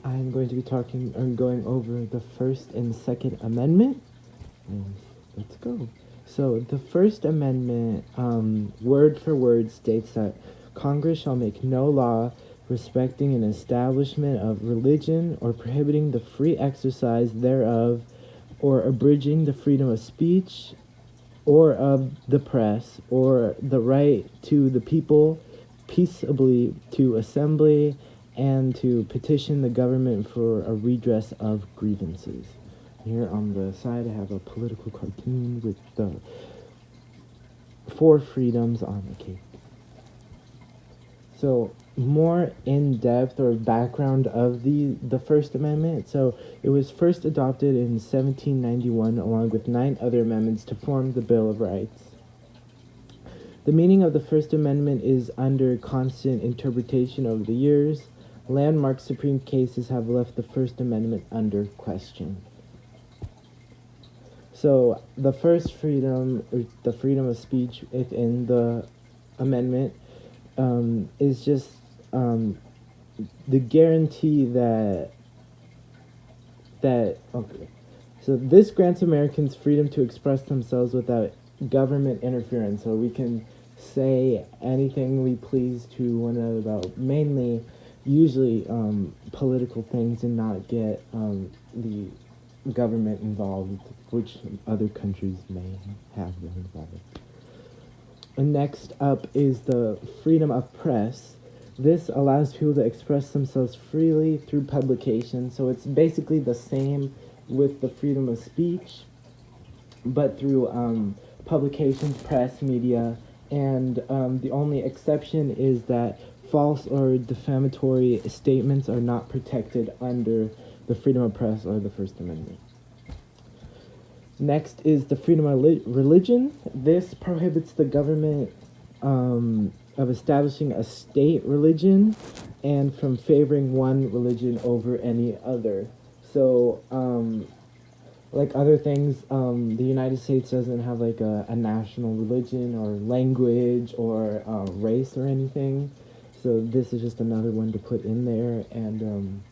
I'm going to be talking or going over the First and Second Amendment. And let's go. So, the First Amendment, word for word, states that Congress shall make no law respecting an establishment of religion or prohibiting the free exercise thereof or abridging the freedom of speech or of the press or the right to the people peaceably to assembly and to petition the government for a redress of grievances. Here on the side I have a political cartoon with the four freedoms on the cake. So more in-depth or background of the First Amendment. So it was first adopted in 1791 along with 9 other amendments to form the Bill of Rights. The meaning of the First Amendment is under constant interpretation over the years. Landmark Supreme cases have left the First Amendment under question. So the first freedom, or the freedom of speech within the amendment, is just the guarantee that okay. So this grants Americans freedom to express themselves without government interference. So we can say anything we please to one another about mainly, usually political things, and not get the government involved, which other countries may have them involved. And next up is the freedom of press. This allows people to express themselves freely through publication. So it's basically the same with the freedom of speech, but through publications, press, media, and the only exception is that false or defamatory statements are not protected under the freedom of press or the First Amendment. Next is the freedom of religion. This prohibits the government of establishing a state religion and from favoring one religion over any other. So, like other things, the United States doesn't have like a national religion or language or race or anything. So this is just another one to put in there. And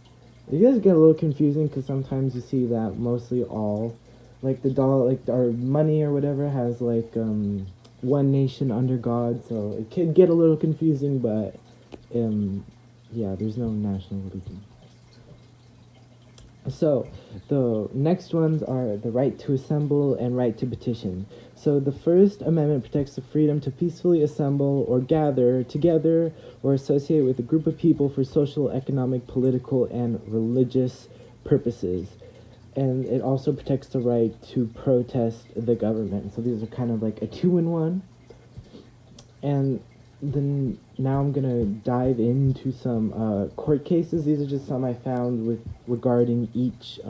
it does get a little confusing because sometimes you see that mostly all, like the dollar, like our money or whatever has like one nation under God. So it could get a little confusing, but yeah, there's no national religion. So the next ones are the right to assemble and right to petition. So the First Amendment protects the freedom to peacefully assemble or gather together or associate with a group of people for social, economic, political, and religious purposes. And it also protects the right to protest the government. So these are kind of like a 2-in-1. And then now I'm gonna dive into some court cases. These are just some I found with regarding each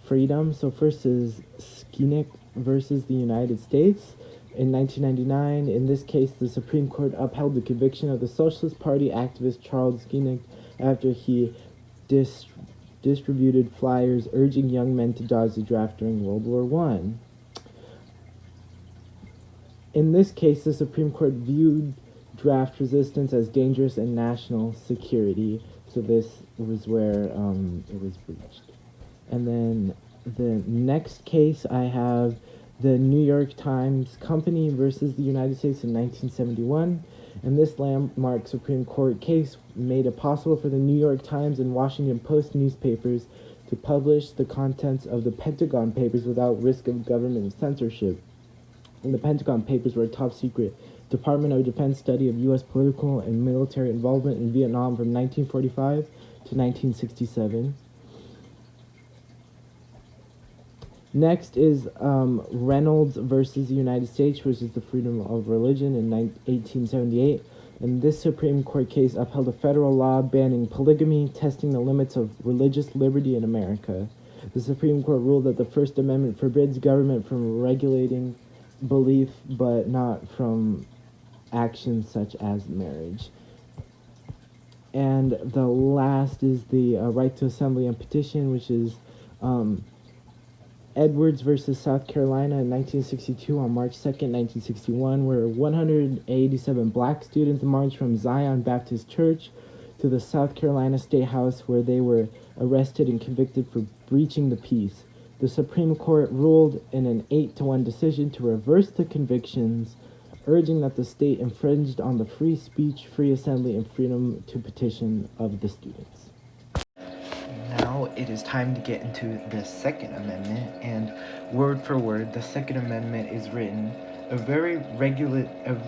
freedom. So first is Skinnick versus the United States in 1999. In this case, the Supreme Court upheld the conviction of the Socialist Party activist Charles Skinnick after he distributed flyers urging young men to dodge the draft during World War I. In this case, the Supreme Court viewed draft resistance as dangerous and national security, so this was where it was breached. And then the next case I have the New York Times Company versus the United States in 1971. And this landmark Supreme Court case made it possible for the New York Times and Washington Post newspapers to publish the contents of the Pentagon Papers without risk of government censorship. And the Pentagon Papers were a top-secret Department of Defense study of U.S. political and military involvement in Vietnam from 1945 to 1967. Next is Reynolds versus the United States, which is the freedom of religion in 1878. And this Supreme Court case upheld a federal law banning polygamy, testing the limits of religious liberty in America. The Supreme Court ruled that the First Amendment forbids government from regulating belief, but not from actions such as marriage. And the last is the right to assembly and petition, which is Edwards versus South Carolina in 1962 on March 2nd, 1961, where 187 black students marched from Zion Baptist Church to to the South Carolina State House, where they were arrested and convicted for breaching the peace. The Supreme Court ruled in an 8-1 decision to reverse the convictions, urging that the state infringed on the free speech, free assembly, and freedom to petition of the students. Now it is time to get into the Second Amendment, and word for word, the Second Amendment is written: a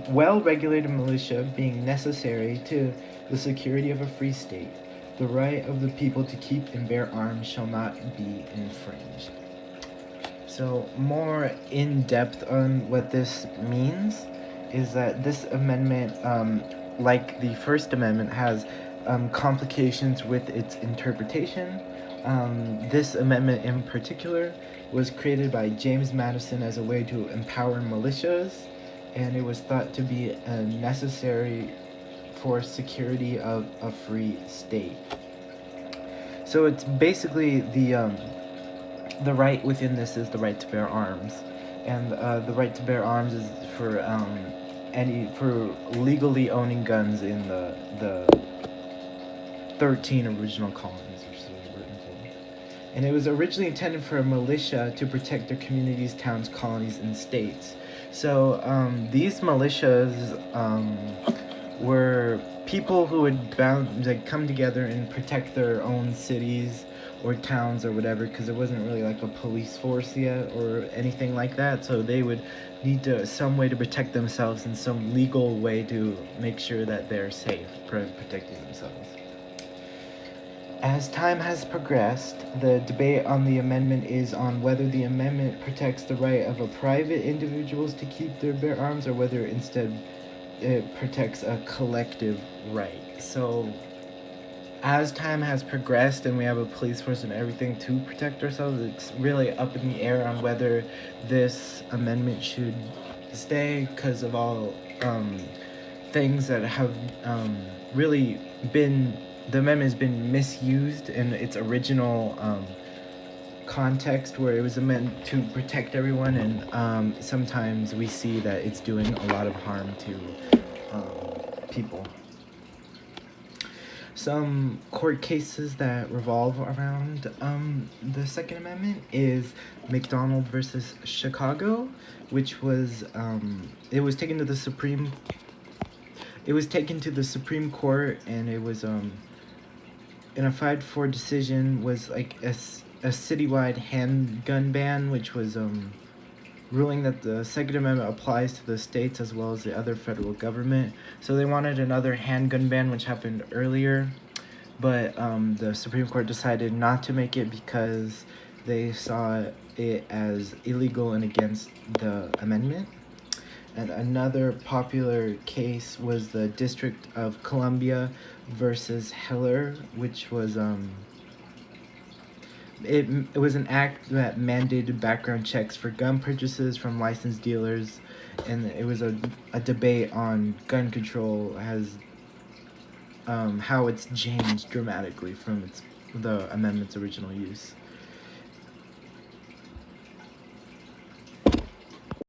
well-regulated militia being necessary to the security of a free state. The right of the people to keep and bear arms shall not be infringed. So, more in depth on what this means is that this amendment, like the First Amendment, has complications with its interpretation. This amendment in particular was created by James Madison as a way to empower militias, and it was thought to be necessary for security of a free state. So it's basically the right within this is the right to bear arms, and the right to bear arms is for legally owning guns in the 13 original colonies, which is written for. And it was originally intended for a militia to protect their communities, towns, colonies, and states. So these militias were people who would come together and protect their own cities or towns or whatever, because there wasn't really like a police force yet or anything like that. So they would need some way to protect themselves, in some legal way to make sure that they're safe, protecting themselves. As time has progressed, the debate on the amendment is on whether the amendment protects the right of a private individuals to keep their bear arms, or whether instead it protects a collective right. So as time has progressed and we have a police force and everything to protect ourselves, it's really up in the air on whether this amendment should stay, because of all things that have really been, the amendment has been misused in its original context, where it was meant to protect everyone, and sometimes we see that it's doing a lot of harm to people. Some court cases that revolve around the Second Amendment is McDonald versus Chicago, which was it was taken to the Supreme Court, and it was in a 5-4 decision, was like a citywide handgun ban, which was ruling that the Second Amendment applies to the states as well as the other federal government. So they wanted another handgun ban, which happened earlier, but the Supreme Court decided not to make it because they saw it as illegal and against the amendment. And another popular case was the District of Columbia versus Heller, which was it was an act that mandated background checks for gun purchases from licensed dealers, and it was a debate on gun control, has how it's changed dramatically from the amendment's original use.